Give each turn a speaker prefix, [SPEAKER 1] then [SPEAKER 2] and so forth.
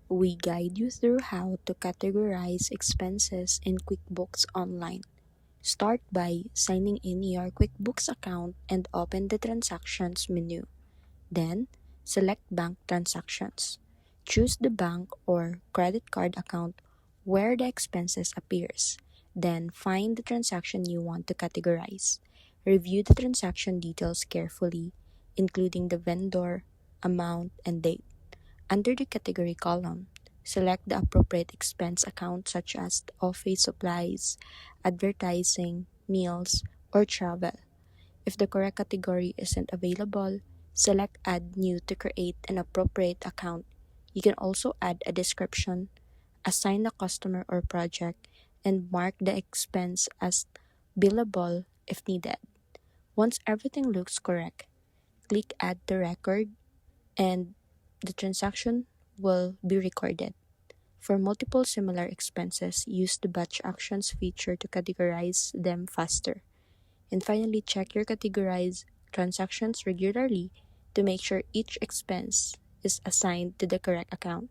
[SPEAKER 1] we guide you through how to categorize expenses in QuickBooks Online. Start by signing in your QuickBooks account and open the Transactions menu. Then, select Bank Transactions. Choose the bank or credit card account where the expenses appears. Then, find the transaction you want to categorize. Review the transaction details carefully, including the vendor, amount, and date. Under the category column, select the appropriate expense account such as office supplies, advertising, meals, or travel. If the correct category isn't available, select Add New to create an appropriate account. You can also add a description, assign a customer or project, and mark the expense as billable if needed. Once everything looks correct, click Add to Record and the transaction will be recorded. For multiple similar expenses, use the Batch Actions feature to categorize them faster. And finally, check your categorize transactions regularly to make sure each expense is assigned to the correct account.